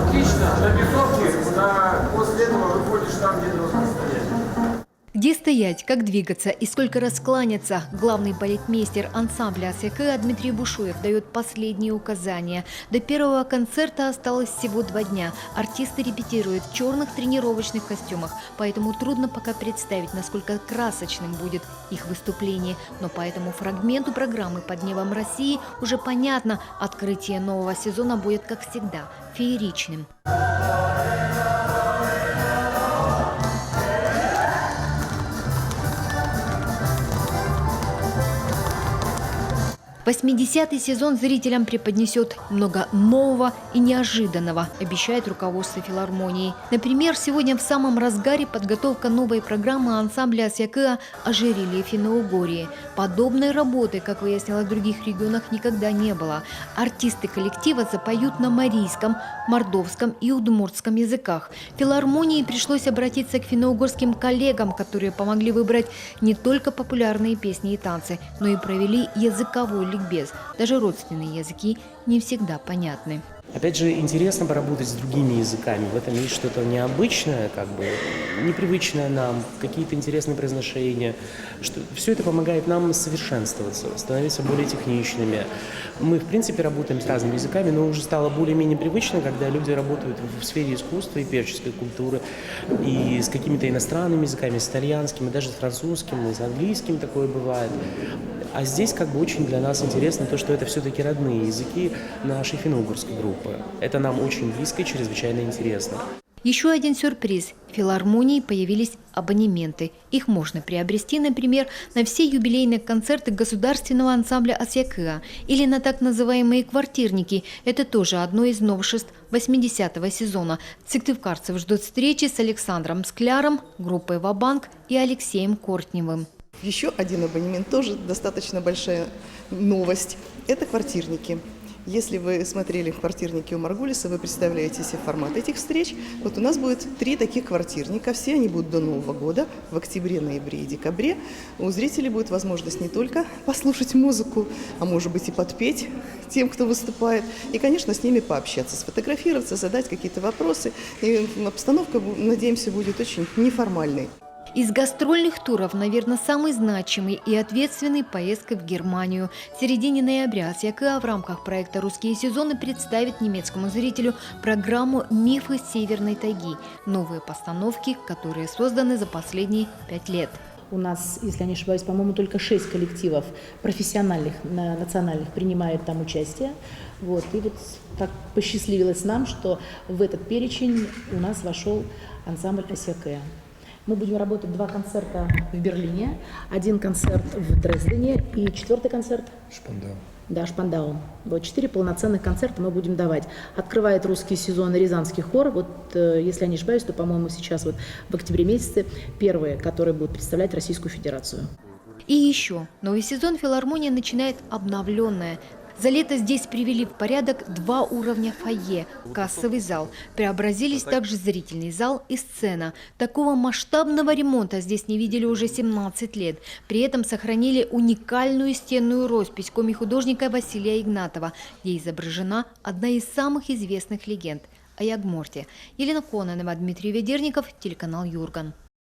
Отлично. На бетонке, после этого выходишь там, где должен стоять. Где стоять, как двигаться и сколько раз кланяться, главный балетмейстер ансамбля АСЯКЭА Дмитрий Бушуев дает последние указания. До первого концерта осталось всего 2 дня. Артисты репетируют в черных тренировочных костюмах, поэтому трудно пока представить, насколько красочным будет их выступление. Но по этому фрагменту программы «Под небом России» уже понятно, открытие нового сезона будет, как всегда, фееричным. Восьмидесятый сезон зрителям преподнесет много нового и неожиданного, обещает руководство филармонии. Например, сегодня в самом разгаре подготовка новой программы ансамбля АСЯКЭА «Ожерелье Финно-Угорье». Подобной работы, как выяснилось в других регионах, никогда не было. Артисты коллектива запоют на марийском, мордовском и удмуртском языках. Филармонии пришлось обратиться к финно-угорским коллегам, которые помогли выбрать не только популярные песни и танцы, но и провели языковой ликбез. Даже родственные языки не всегда понятны. Опять же, интересно поработать с другими языками. В этом есть что-то необычное, непривычное нам, какие-то интересные произношения. Все это помогает нам совершенствоваться, становиться более техничными. Мы, в принципе, работаем с разными языками, но уже стало более-менее привычно, когда люди работают в сфере искусства и певческой культуры, и с какими-то иностранными языками, с итальянским, и даже с французским, и с английским такое бывает. А здесь очень для нас интересно то, что это все-таки родные языки нашей финно-угорской группы. Это нам очень близко и чрезвычайно интересно. Еще один сюрприз. В филармонии появились абонементы. Их можно приобрести, например, на все юбилейные концерты государственного ансамбля АСЯКЭА или на так называемые квартирники. Это тоже одно из новшеств 80-го сезона. Сыктывкарцев ждут встречи с Александром Скляром, группой «Ва-банк» и Алексеем Кортневым. Еще один абонемент, тоже достаточно большая новость. Это квартирники. Если вы смотрели квартирники у Маргулиса, вы представляете себе формат этих встреч. Вот у нас будет 3 таких квартирника. Все они будут до Нового года, в октябре, ноябре и декабре. У зрителей будет возможность не только послушать музыку, а может быть и подпеть тем, кто выступает. И, конечно, с ними пообщаться, сфотографироваться, задать какие-то вопросы. И обстановка, надеемся, будет очень неформальной. Из гастрольных туров, наверное, самый значимый и ответственный поездка в Германию. В середине ноября АСЯКЭА в рамках проекта «Русские сезоны» представит немецкому зрителю программу «Мифы Северной тайги». Новые постановки, которые созданы за последние 5 лет. У нас, если я не ошибаюсь, по-моему, только 6 коллективов профессиональных, национальных принимают там участие. И так посчастливилось нам, что в этот перечень у нас вошел ансамбль АСЯКЭА. Мы будем работать 2 концерта в Берлине, 1 концерт в Дрездене и 4-й концерт Шпандау. Да, Шпандау. 4 полноценных концерта мы будем давать. Открывает русский сезон Рязанский хор. Если я не ошибаюсь, то, по-моему, сейчас в октябре месяце первые, которые будут представлять Российскую Федерацию. И еще. Новый сезон филармония начинает обновленная. За лето здесь привели в порядок 2 уровня фойе, кассовый зал. Преобразились также зрительный зал и сцена. Такого масштабного ремонта здесь не видели уже 17 лет. При этом сохранили уникальную стенную роспись коми-художника Василия Игнатова, где изображена одна из самых известных легенд – о Ягморте. Елена Кононова, Дмитрий Ведерников, телеканал Юрган.